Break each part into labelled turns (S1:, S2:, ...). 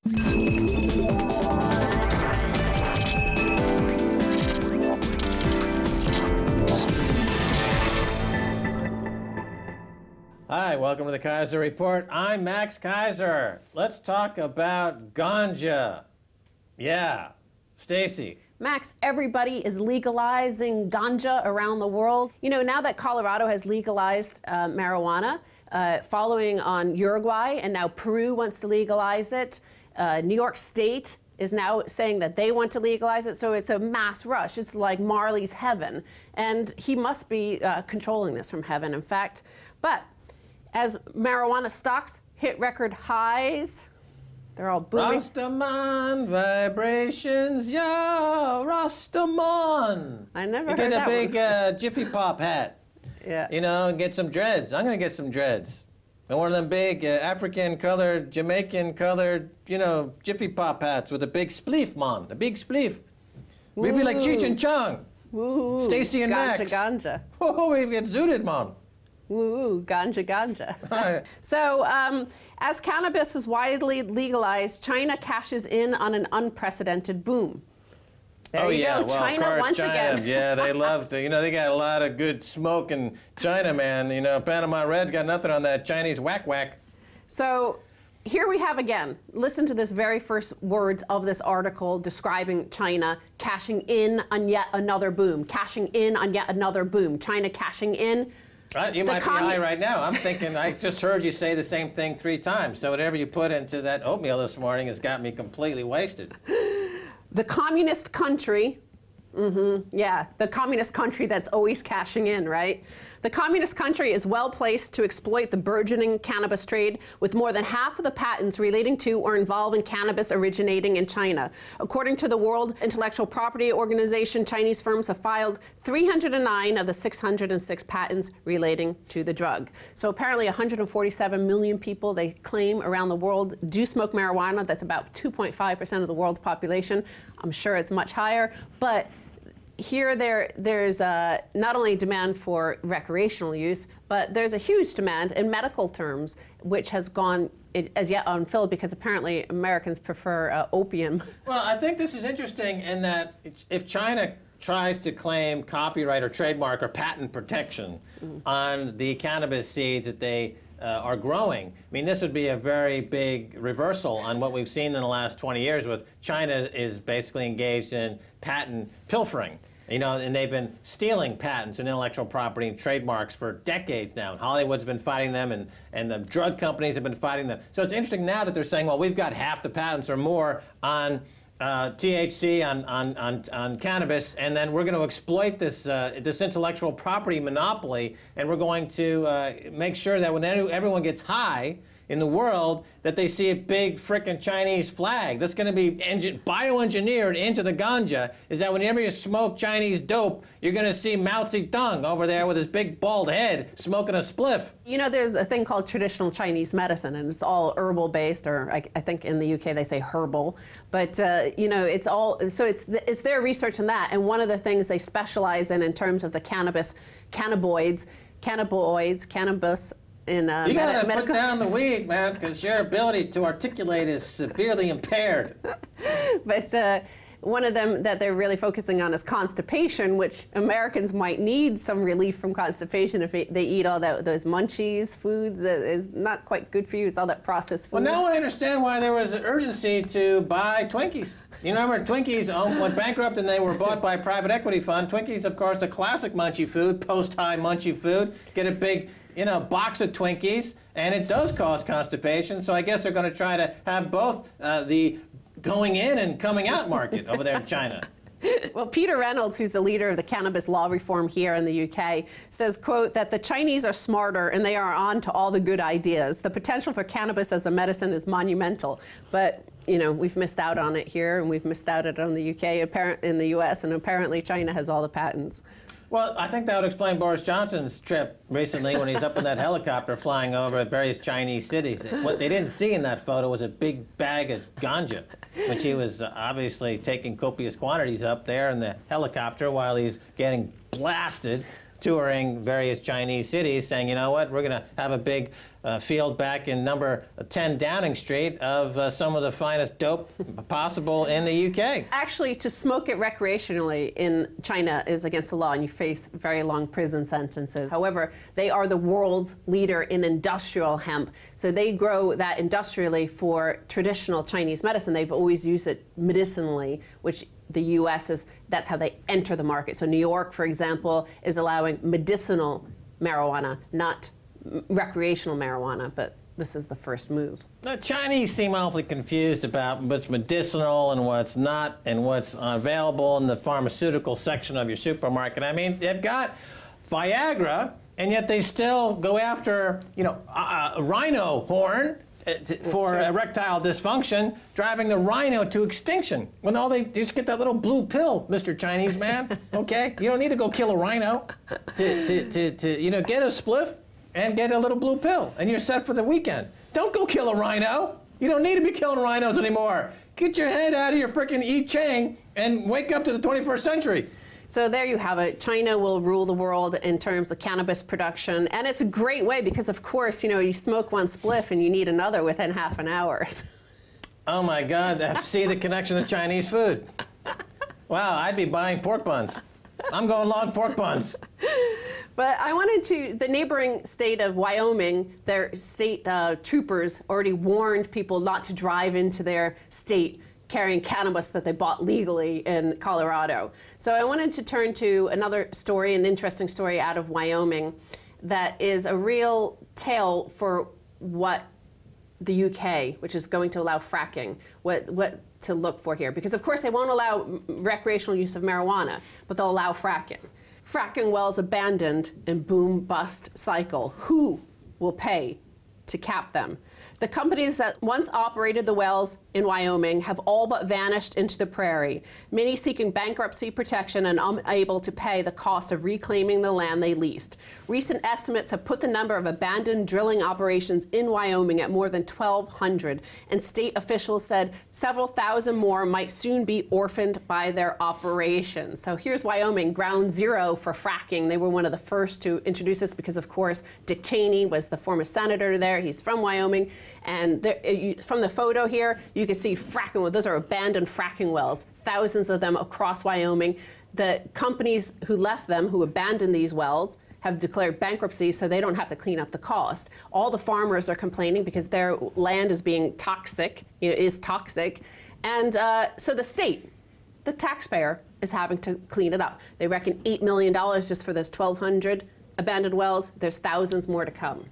S1: Hi, welcome to the Keiser Report. I'm Max Keiser. Let's talk about ganja. Yeah, Stacy.
S2: Max, everybody is legalizing ganja around the world. You know, now that Colorado has legalized marijuana, following on Uruguay, and now Peru wants to legalize it, New York State is now saying that they want to legalize it, so it's a mass rush. It's like Marley's heaven, and he must be controlling this from heaven, in fact. But as marijuana stocks hit record highs, they're all booming.
S1: Rastaman vibrations, yeah, Rastaman.
S2: I never
S1: you
S2: heard that
S1: get a big Jiffy Pop hat.
S2: Yeah.
S1: You know, and get some dreads. I'm going to get some dreads. And one of them big African-colored, Jamaican-colored, you know, Jiffy Pop hats with a big spleef, man. A big spleef. We'd be like Cheech and Chong.
S2: Woo.
S1: Stacy and
S2: ganja,
S1: Max.
S2: Ganja.
S1: Oh, we get zooted, man.
S2: Woo, ganja, ganja. So, as cannabis is widely legalized, China cashes in on an unprecedented boom. There you go,
S1: well,
S2: China
S1: of course,
S2: once
S1: China.
S2: again.
S1: Yeah, they love to, you know, they got a lot of good smoke in China, man. You know, Panama Red's got nothing on that Chinese whack-whack.
S2: So, here we have again, listen to this very first words of this article describing China cashing in on yet another boom. Cashing in on yet another boom. China cashing in.
S1: You might be high right now. I'm thinking, I just heard you say the same thing 3 times. So whatever you put into that oatmeal this morning has got me completely wasted.
S2: The communist country, the communist country that's always cashing in, right? The communist country is well placed to exploit the burgeoning cannabis trade, with more than half of the patents relating to or involving cannabis originating in China. According to the World Intellectual Property Organization, Chinese firms have filed 309 of the 606 patents relating to the drug. So apparently 147 million people, they claim, around the world do smoke marijuana. That's about 2.5% of the world's population. I'm sure it's much higher, but here there's not only demand for recreational use, but there's a huge demand in medical terms, which has gone as yet unfilled because apparently Americans prefer opium.
S1: Well, I think this is interesting in that if China tries to claim copyright or trademark or patent protection on the cannabis seeds that they are growing, I mean, this would be a very big reversal on what we've seen in the last 20 years with China is basically engaged in patent pilfering. You know, and they've been stealing patents and intellectual property and trademarks for decades now. And Hollywood's been fighting them, and the drug companies have been fighting them. So it's interesting now that they're saying, well, we've got half the patents or more on THC, on cannabis, and then we're going to exploit this this intellectual property monopoly, and we're going to make sure that when everyone gets high in the world, that they see a big frickin' Chinese flag that's going to be bioengineered into the ganja, is that whenever you smoke Chinese dope, you're going to see Mao Zedong over there with his big bald head smoking a spliff.
S2: You know, there's a thing called traditional Chinese medicine, and it's all herbal based, or I think in the UK they say herbal, but you know, it's all, so it's their research in that, and one of the things they specialize in terms of the cannabis, cannabis, in
S1: you gotta put down the weed, man, because your ability to articulate is severely impaired.
S2: But one of them that they're really focusing on is constipation, which Americans might need some relief from constipation if they eat all those munchies, food that is not quite good for you. It's all that processed food.
S1: Well, now I understand why there was an urgency to buy Twinkies. You remember Twinkies went bankrupt and they were bought by a private equity fund. Twinkies, of course, a classic munchie food, post-high munchie food. Get a big, you know, box of Twinkies, and it does cause constipation. So I guess they're going to try to have both the going in and coming out market over there in China.
S2: Well, Peter Reynolds, who's the leader of the cannabis law reform here in the UK, says, quote, that the Chinese are smarter and they are on to all the good ideas. The potential for cannabis as a medicine is monumental. But, you know, we've missed out on it here, and we've missed out on the UK, in the US, and apparently China has all the patents.
S1: Well, I think that would explain Boris Johnson's trip recently when he's up in that helicopter flying over various Chinese cities. What they didn't see in that photo was a big bag of ganja, which he was obviously taking copious quantities up there in the helicopter while he's getting blasted touring various Chinese cities saying, you know what, we're going to have a big field back in number 10 Downing Street of some of the finest dope possible in the UK.
S2: Actually, to smoke it recreationally in China is against the law, and you face very long prison sentences. However, they are the world's leader in industrial hemp. So they grow that industrially for traditional Chinese medicine. They've always used it medicinally, which the U.S. that's how they enter the market. So New York, for example, is allowing medicinal marijuana, not recreational marijuana, but this is the first move.
S1: The Chinese seem awfully confused about what's medicinal and what's not and what's available in the pharmaceutical section of your supermarket. I mean, they've got Viagra, and yet they still go after, you know, a rhino horn for erectile dysfunction, driving the rhino to extinction. When all they just get that little blue pill, Mr. Chinese man, okay? You don't need to go kill a rhino to you know, get a spliff and get a little blue pill, and you're set for the weekend. Don't go kill a rhino. You don't need to be killing rhinos anymore. Get your head out of your frickin' I Ching and wake up to the 21st century.
S2: So there you have it. China will rule the world in terms of cannabis production. And it's a great way because, of course, you know, you smoke one spliff and you need another within half an hour.
S1: Oh, my God. See the connection to Chinese food. Wow, I'd be buying pork buns. I'm going long pork buns.
S2: But I wanted to, the neighboring state of Wyoming, their state troopers already warned people not to drive into their state carrying cannabis that they bought legally in Colorado. So I wanted to turn to another story, an interesting story out of Wyoming that is a real tale for what the UK, which is going to allow fracking, what to look for here. Because of course they won't allow recreational use of marijuana, but they'll allow fracking. Fracking wells abandoned in boom-bust cycle. Who will pay to cap them? The companies that once operated the wells in Wyoming have all but vanished into the prairie, many seeking bankruptcy protection and unable to pay the cost of reclaiming the land they leased. Recent estimates have put the number of abandoned drilling operations in Wyoming at more than 1,200, and state officials said several thousand more might soon be orphaned by their operations. So here's Wyoming, ground zero for fracking. They were one of the first to introduce this because, of course, Dick Cheney was the former senator there. He's from Wyoming. And there, from the photo here, you can see fracking wells. Those are abandoned fracking wells, thousands of them across Wyoming. The companies who left them, who abandoned these wells, have declared bankruptcy so they don't have to clean up the cost. All the farmers are complaining because their land is being toxic, is toxic. And so the state, the taxpayer, is having to clean it up. They reckon $8 million just for this 1,200 abandoned wells. There's thousands more to come.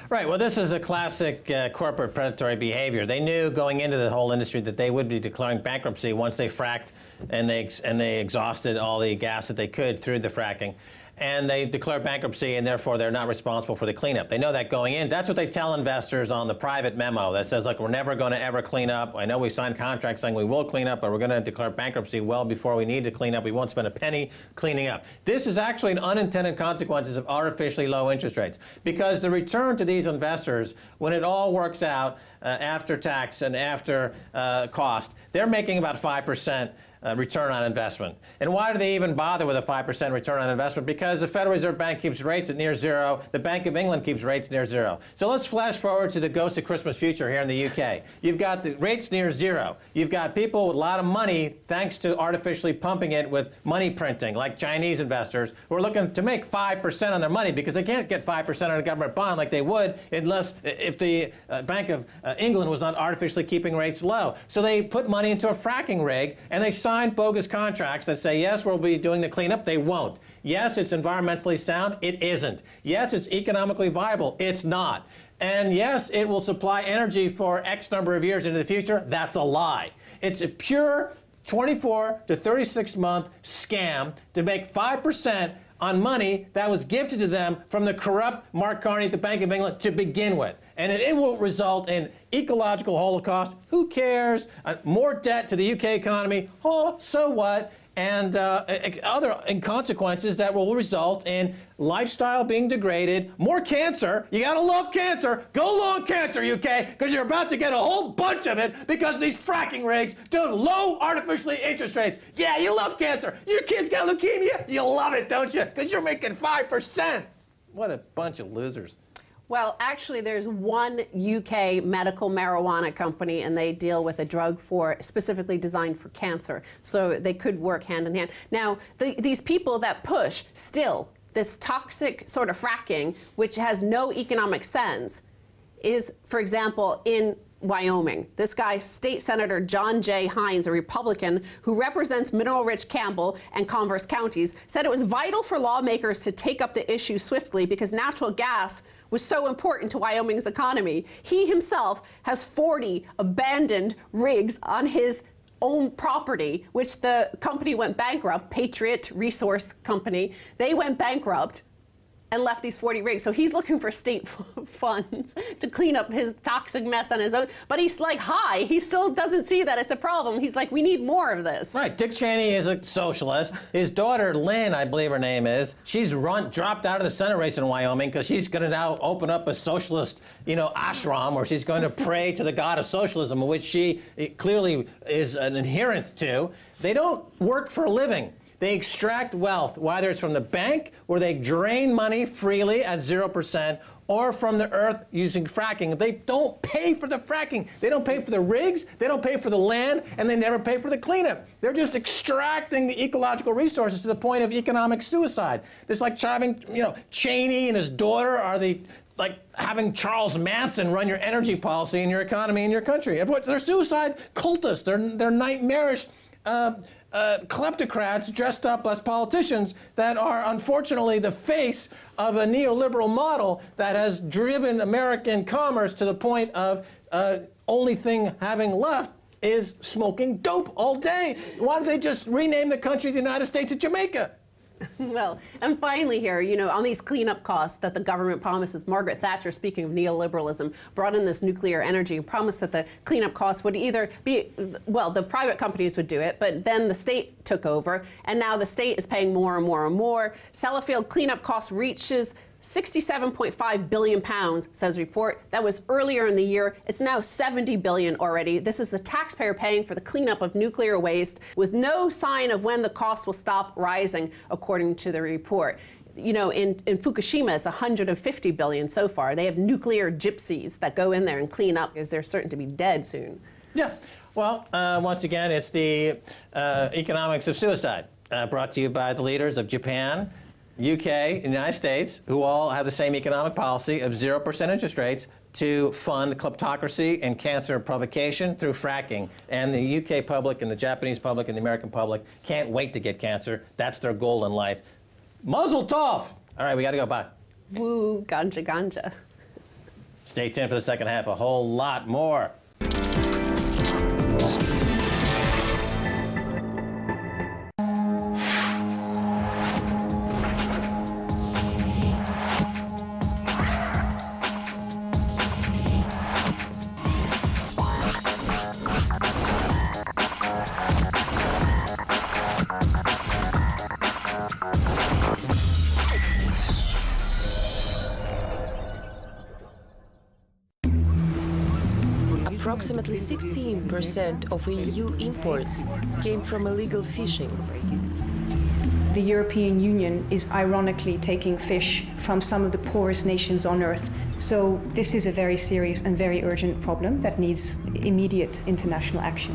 S1: Right. Well, this is a classic corporate predatory behavior. They knew going into the whole industry that they would be declaring bankruptcy once they fracked and they exhausted all the gas that they could through the fracking. And they declare bankruptcy, and therefore they're not responsible for the cleanup. They know that going in. That's what they tell investors on the private memo that says, look, we're never going to ever clean up. I know we signed contracts saying we will clean up, but we're going to declare bankruptcy well before we need to clean up. We won't spend a penny cleaning up. This is actually an unintended consequences of artificially low interest rates, because the return to these investors, when it all works out after tax and after cost, they're making about 5%. Return on investment. And why do they even bother with a 5% return on investment? Because the Federal Reserve Bank keeps rates at near zero. The Bank of England keeps rates near zero. So let's flash forward to the ghost of Christmas future here in the UK. You've got the rates near zero. You've got people with a lot of money, thanks to artificially pumping it with money printing, like Chinese investors, who are looking to make 5% on their money because they can't get 5% on a government bond like they would unless if the Bank of England was not artificially keeping rates low. So they put money into a fracking rig, and they sign bogus contracts that say, yes, we'll be doing the cleanup. They won't. Yes, it's environmentally sound. It isn't. Yes, it's economically viable. It's not. And yes, it will supply energy for X number of years into the future. That's a lie. It's a pure 24 to 36 month scam to make 5% on money that was gifted to them from the corrupt Mark Carney at the Bank of England to begin with. And it will result in ecological holocaust. Who cares? More debt to the UK economy. Oh, so what? and other consequences that will result in lifestyle being degraded, more cancer. You gotta love cancer. Go long cancer, UK, because you're about to get a whole bunch of it because of these fracking rigs do low artificially interest rates. Yeah, you love cancer. Your kid's got leukemia. You love it, don't you? Because you're making 5%. What a bunch of losers.
S2: Well, actually, there's one UK medical marijuana company, and they deal with a drug specifically designed for cancer. So they could work hand in hand. Now, these people that push still this toxic sort of fracking, which has no economic sense, is, for example, in Wyoming. This guy, State Senator John J. Hines, a Republican who represents mineral-rich Campbell and Converse counties, said it was vital for lawmakers to take up the issue swiftly because natural gas was so important to Wyoming's economy. He himself has 40 abandoned rigs on his own property, which the company went bankrupt, Patriot Resource Company. They went bankrupt and left these 40 rigs. So he's looking for state funds to clean up his toxic mess on his own. But he's like, hi, he still doesn't see that it's a problem. He's like, we need more of this.
S1: Right, Dick Cheney is a socialist. His daughter, Lynn, I believe her name is, she's dropped out of the Senate race in Wyoming because she's gonna now open up a socialist, ashram where she's going to pray to the god of socialism, which she clearly is an adherent to. They don't work for a living. They extract wealth, whether it's from the bank, where they drain money freely at 0%, or from the earth using fracking. They don't pay for the fracking. They don't pay for the rigs, they don't pay for the land, and they never pay for the cleanup. They're just extracting the ecological resources to the point of economic suicide. It's like having, Cheney and his daughter are like having Charles Manson run your energy policy and your economy in your country. They're suicide cultists. They're nightmarish kleptocrats dressed up as politicians that are unfortunately the face of a neoliberal model that has driven American commerce to the point of only thing having left is smoking dope all day. Why don't they just rename the country the United States of Jamaica?
S2: Well, and finally here, on these cleanup costs that the government promises, Margaret Thatcher, speaking of neoliberalism, brought in this nuclear energy and promised that the cleanup costs would either be, well, the private companies would do it, but then the state took over, and now the state is paying more and more and more. Sellafield cleanup cost reaches £67.5 billion, says report. That was earlier in the year. It's now $70 billion already. This is the taxpayer paying for the cleanup of nuclear waste with no sign of when the cost will stop rising, according to the report. In Fukushima, it's $150 billion so far. They have nuclear gypsies that go in there and clean up because they're certain to be dead soon.
S1: Yeah. Well, once again, it's the economics of suicide, brought to you by the leaders of Japan, UK, and the United States, who all have the same economic policy of 0% interest rates to fund kleptocracy and cancer provocation through fracking. And the UK public and the Japanese public and the American public can't wait to get cancer. That's their goal in life. Mazel tov! All right, we got to go. Bye.
S2: Woo, ganja, ganja.
S1: Stay tuned for the second half. A whole lot more.
S3: Approximately 16% of EU imports came from illegal fishing.
S4: The European Union is ironically taking fish from some of the poorest nations on earth. So this is a very serious and very urgent problem that needs immediate international action.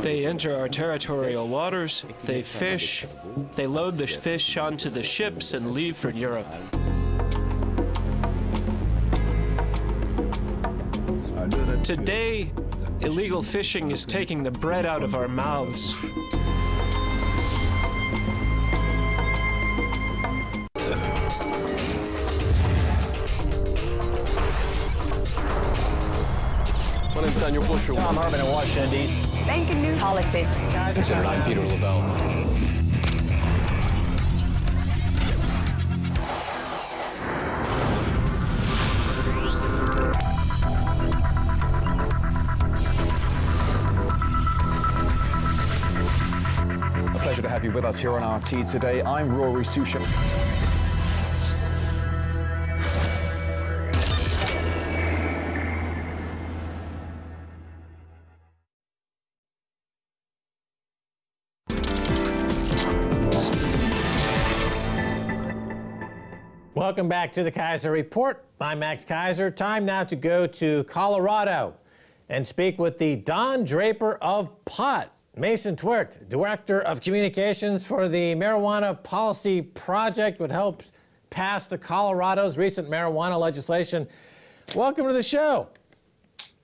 S5: They enter our territorial waters, they fish, they load the fish onto the ships and leave for Europe. Today, illegal fishing is taking the bread out of our mouths.
S6: My name's Daniel Bush.
S1: Tom Urban in Washington, D.C.
S7: Banking new policies.
S6: Consider I'm Peter LaBelle.
S7: us here on RT today. I'm Rory Susham.
S1: Welcome back to the Keiser Report. I'm Max Keiser. Time now to go to Colorado and speak with the Don Draper of pot, Mason Tvert, Director of Communications for the Marijuana Policy Project, which helped pass the Colorado's recent marijuana legislation. Welcome to the show.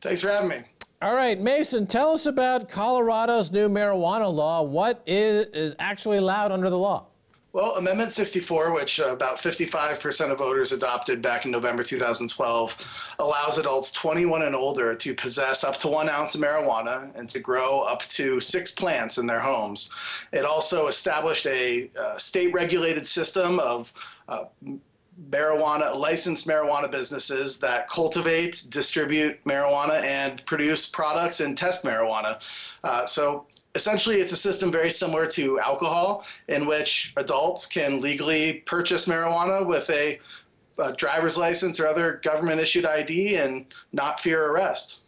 S8: Thanks for having me.
S1: All right, Mason, tell us about Colorado's new marijuana law. What is actually allowed under the law?
S8: Well, Amendment 64, which about 55% of voters adopted back in November 2012, allows adults 21 and older to possess up to 1 ounce of marijuana and to grow up to 6 plants in their homes. It also established a state-regulated system of licensed marijuana businesses that cultivate, distribute marijuana, and produce products and test marijuana. So essentially, it's a system very similar to alcohol, in which adults can legally purchase marijuana with a driver's license or other government-issued ID and not fear arrest.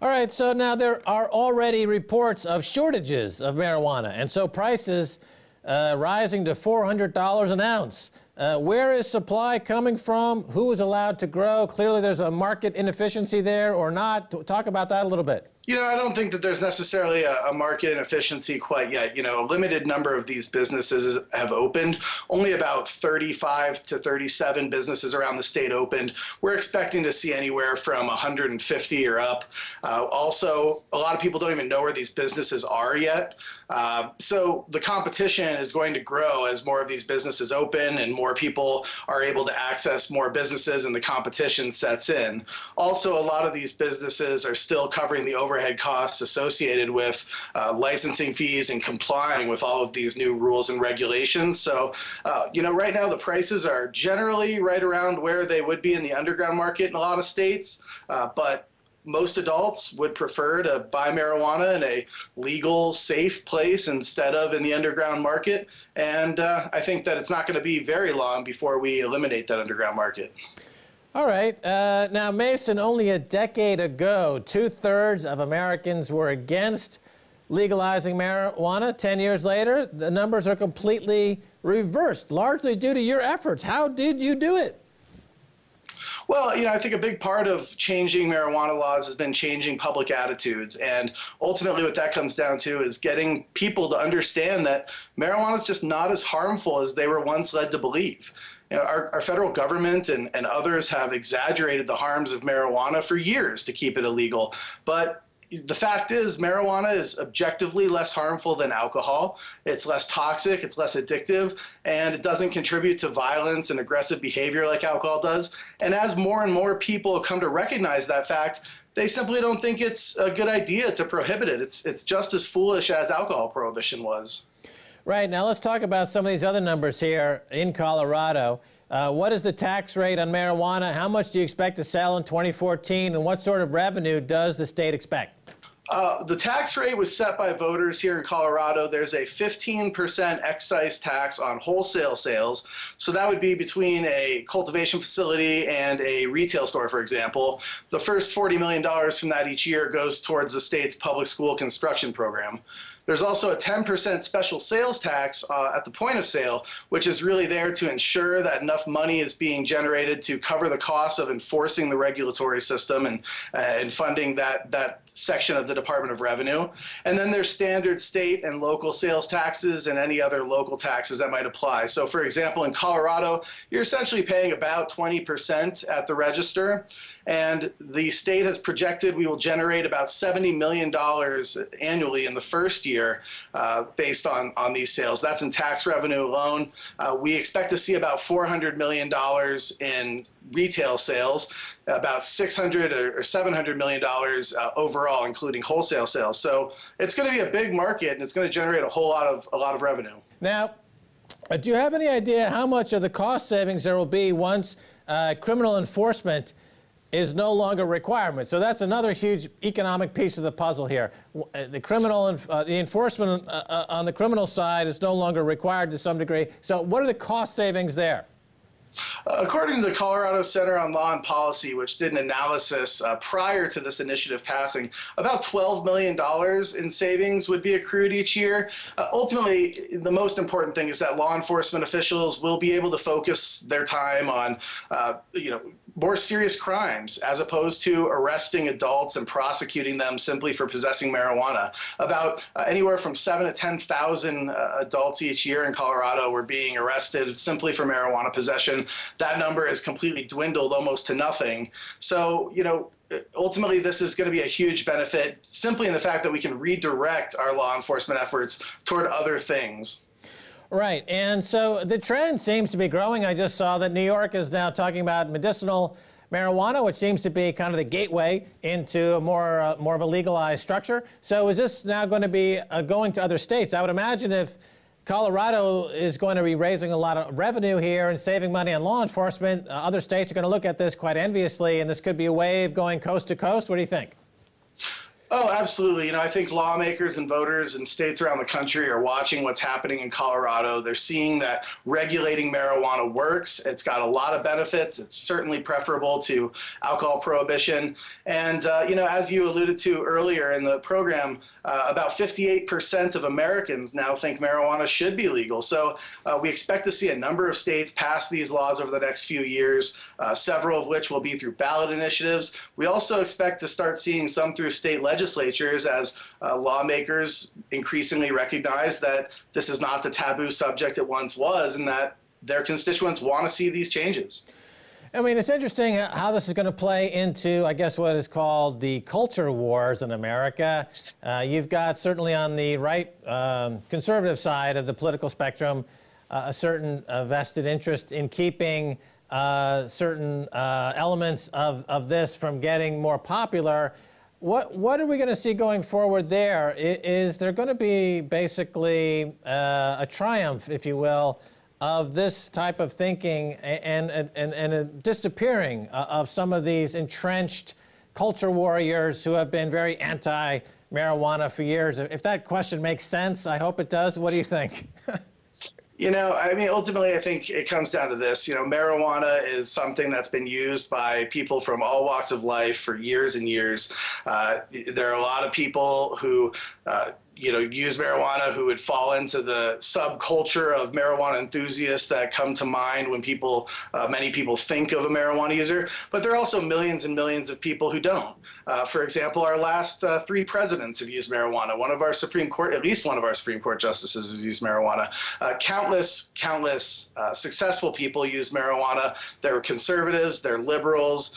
S1: All right, so now there are already reports of shortages of marijuana, and so prices rising to $400 an ounce. Where is supply coming from? Who is allowed to grow? Clearly there's a market inefficiency there or not. Talk about that a little bit.
S8: You know, I don't think that there's necessarily a market inefficiency quite yet. You know, a limited number of these businesses have opened. Only about 35 to 37 businesses around the state opened. We're expecting to see anywhere from 150 or up. Also, a lot of people don't even know where these businesses are yet. So the competition is going to grow as more of these businesses open and more people are able to access more businesses and the competition sets in. Also, a lot of these businesses are still covering the overhead costs associated with licensing fees and complying with all of these new rules and regulations. So, you know, right now the prices are generally right around where they would be in the underground market in a lot of states, but most adults would prefer to buy marijuana in a legal, safe place instead of in the underground market. And I think that it's not going to be very long before we eliminate that underground market.
S1: All right. Now, Mason, only a decade ago, 2/3 of Americans were against legalizing marijuana. 10 years later, the numbers are completely reversed, largely due to your efforts. How did you do it?
S8: Well, you know, I think a big part of changing marijuana laws has been changing public attitudes. And ultimately what that comes down to is getting people to understand that marijuana is just not as harmful as they were once led to believe. You know, our federal government and others have exaggerated the harms of marijuana for years to keep it illegal. But the fact is, marijuana is objectively less harmful than alcohol. It's less toxic, it's less addictive, and it doesn't contribute to violence and aggressive behavior like alcohol does. And as more and more people come to recognize that fact, they simply don't think it's a good idea to prohibit it. It's just as foolish as alcohol prohibition was.
S1: Right. Now let's talk about some of these other numbers here in Colorado. What is the tax rate on marijuana? How much do you expect to sell in 2014? And what sort of revenue does the state expect?
S8: The tax rate was set by voters here in Colorado. There's a 15% excise tax on wholesale sales. So that would be between a cultivation facility and a retail store, for example. The first $40 million from that each year goes towards the state's public school construction program. There's also a 10% special sales tax at the point of sale, which is really there to ensure that enough money is being generated to cover the costs of enforcing the regulatory system and funding that section of the Department of Revenue. And then there's standard state and local sales taxes and any other local taxes that might apply. So for example, in Colorado, you're essentially paying about 20% at the register. And the state has projected we will generate about $70 million annually in the first year based on these sales. That's in tax revenue alone. We expect to see about $400 million in retail sales, about $600 or $700 million overall, including wholesale sales. So it's going to be a big market, and it's going to generate a lot of revenue.
S1: Now, do you have any idea how much of the cost savings there will be once criminal enforcement is no longer a requirement. So that's another huge economic piece of the puzzle here. The the enforcement on the criminal side is no longer required to some degree. So what are the cost savings there?
S8: According to the Colorado Center on Law and Policy, which did an analysis prior to this initiative passing, about $12 million in savings would be accrued each year. Ultimately, the most important thing is that law enforcement officials will be able to focus their time on, more serious crimes as opposed to arresting adults and prosecuting them simply for possessing marijuana. About anywhere from 7,000 to 10,000 adults each year in Colorado were being arrested simply for marijuana possession. That number has completely dwindled almost to nothing. So, ultimately, this is going to be a huge benefit simply in the fact that we can redirect our law enforcement efforts toward other things.
S1: Right, and so the trend seems to be growing. I just saw that New York is now talking about medicinal marijuana, which seems to be kind of the gateway into a more of a legalized structure. So is this now going to be going to other states? I would imagine if Colorado is going to be raising a lot of revenue here and saving money on law enforcement, other states are going to look at this quite enviously, and this could be a wave going coast to coast. What do you think?
S8: Oh, absolutely. I think lawmakers and voters in states around the country are watching what's happening in Colorado. They're seeing that regulating marijuana works. It's got a lot of benefits. It's certainly preferable to alcohol prohibition. And, as you alluded to earlier in the program, about 58% of Americans now think marijuana should be legal. So we expect to see a number of states pass these laws over the next few years, several of which will be through ballot initiatives. We also expect to start seeing some through state legislatures as lawmakers increasingly recognize that this is not the taboo subject it once was and that their constituents want to see these changes.
S1: I mean, it's interesting how this is going to play into, I guess, what is called the culture wars in America. You've got certainly on the right conservative side of the political spectrum a certain vested interest in keeping certain elements of this from getting more popular. What are we going to see going forward there? Is there going to be basically a triumph, if you will, of this type of thinking and a disappearing of some of these entrenched culture warriors who have been very anti-marijuana for years? If that question makes sense, I hope it does. What do you think?
S8: Ultimately, I think it comes down to this. Marijuana is something that's been used by people from all walks of life for years and years. There are a lot of people who use marijuana who would fall into the subculture of marijuana enthusiasts that come to mind when many people think of a marijuana user, but there are also millions and millions of people who don't. For example, our last 3 presidents have used marijuana. At least one of our Supreme Court justices has used marijuana. Countless successful people use marijuana. They're conservatives, they're liberals,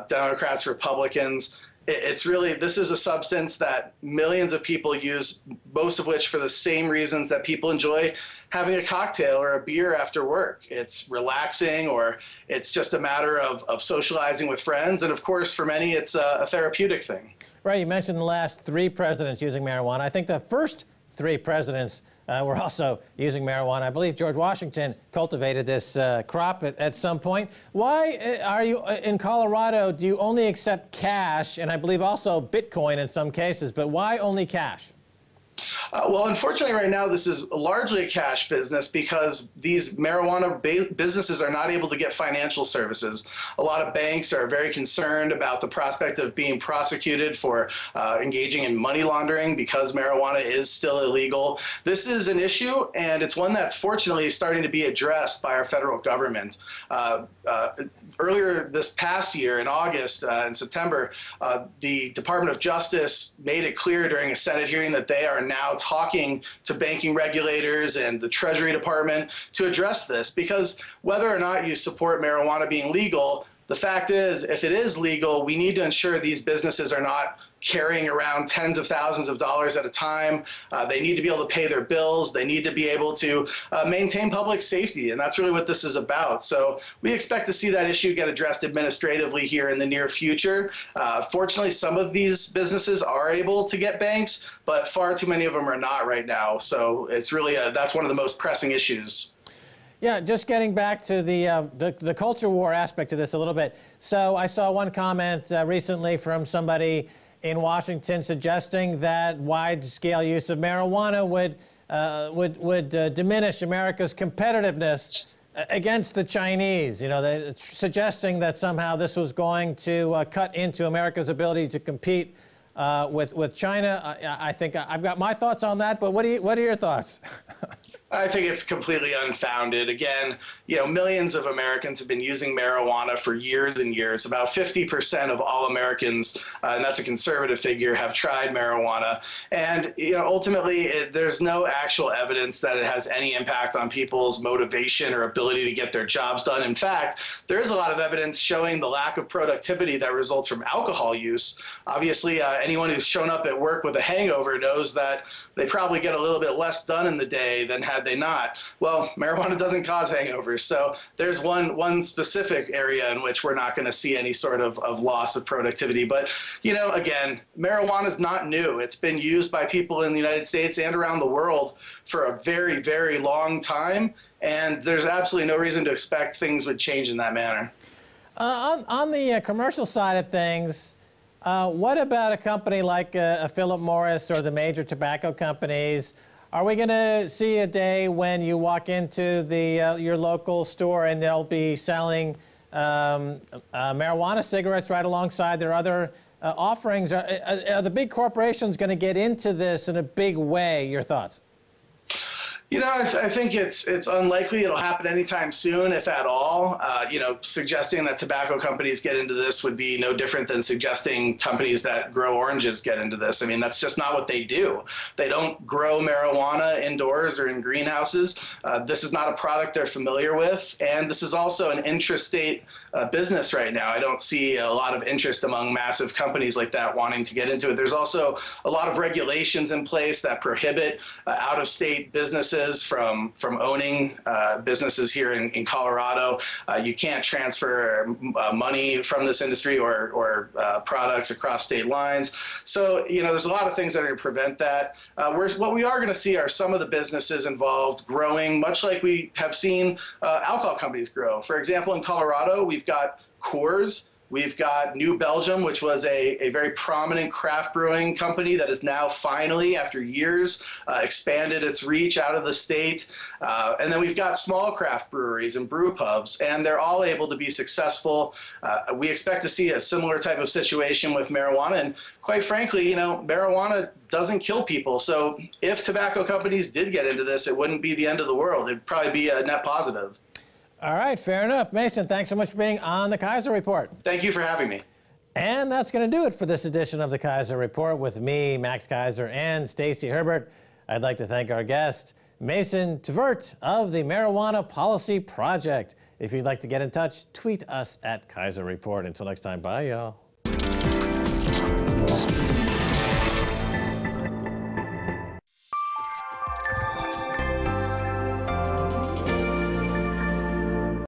S8: Democrats, Republicans. This is a substance that millions of people use, most of which for the same reasons that people enjoy having a cocktail or a beer after work. It's relaxing, or it's just a matter of socializing with friends. And of course, for many, it's a therapeutic thing.
S1: Right, you mentioned the last 3 presidents using marijuana. I think the first 3 presidents were also using marijuana. I believe George Washington cultivated this crop at some point. Why are you in Colorado? Do you only accept cash, and I believe also Bitcoin in some cases, but why only cash?
S8: Well, unfortunately, right now, this is largely a cash business because these marijuana businesses are not able to get financial services. A lot of banks are very concerned about the prospect of being prosecuted for engaging in money laundering because marijuana is still illegal. This is an issue, and it's one that's fortunately starting to be addressed by our federal government. Earlier this past year, in August and September, the Department of Justice made it clear during a Senate hearing that they are now talking to banking regulators and the Treasury Department to address this, because whether or not you support marijuana being legal, the fact is, if it is legal, we need to ensure these businesses are not carrying around tens of thousands of dollars at a time. They need to be able to pay their bills. They need to be able to maintain public safety, and that's really what this is about. So we expect to see that issue get addressed administratively here in the near future. Fortunately, some of these businesses are able to get banks, but far too many of them are not right now. So it's really that's one of the most pressing issues.
S1: Yeah, just getting back to the culture war aspect of this a little bit. So I saw one comment recently from somebody in Washington suggesting that wide-scale use of marijuana would diminish America's competitiveness against the Chinese. You know, suggesting that somehow this was going to cut into America's ability to compete with China. I think I've got my thoughts on that, but what are your thoughts?
S8: I think it's completely unfounded. Again, you know, millions of Americans have been using marijuana for years and years. About 50% of all Americans, and that's a conservative figure, have tried marijuana. And, you know, ultimately, there's no actual evidence that it has any impact on people's motivation or ability to get their jobs done. In fact, there is a lot of evidence showing the lack of productivity that results from alcohol use. Obviously, anyone who's shown up at work with a hangover knows that they probably get a little bit less done in the day than had they not. Well, marijuana doesn't cause hangovers. So there's one specific area in which we're not going to see any sort of loss of productivity. But, you know, again, marijuana is not new. It's been used by people in the United States and around the world for a very, very long time. And there's absolutely no reason to expect things would change in that manner.
S1: On the commercial side of things, what about a company like a Philip Morris or the major tobacco companies? Are we going to see a day when you walk into your local store and they'll be selling marijuana cigarettes right alongside their other offerings? Are the big corporations going to get into this in a big way? Your thoughts?
S8: You know, I think it's unlikely it'll happen anytime soon, if at all. You know, suggesting that tobacco companies get into this would be no different than suggesting companies that grow oranges get into this. I mean, that's just not what they do. They don't grow marijuana indoors or in greenhouses. This is not a product they're familiar with. And this is also an intrastate business right now. I don't see a lot of interest among massive companies like that wanting to get into it. There's also a lot of regulations in place that prohibit out-of-state businesses from owning businesses here in Colorado. You can't transfer money from this industry or products across state lines. So, you know, there's a lot of things that are going to prevent that. What we are going to see are some of the businesses involved growing, much like we have seen alcohol companies grow. For example, in Colorado, we've got Coors. We've got New Belgium, which was a very prominent craft brewing company that has now finally, after years, expanded its reach out of the state. And then we've got small craft breweries and brew pubs, and they're all able to be successful. We expect to see a similar type of situation with marijuana. And quite frankly, you know, marijuana doesn't kill people. So if tobacco companies did get into this, it wouldn't be the end of the world. It'd probably be a net positive.
S1: All right, fair enough. Mason, thanks so much for being on the Keiser Report.
S8: Thank you for having me.
S1: And that's going to do it for this edition of the Keiser Report with me, Max Keiser, and Stacy Herbert. I'd like to thank our guest, Mason Tvert of the Marijuana Policy Project. If you'd like to get in touch, tweet us at Keiser Report. Until next time, bye, y'all.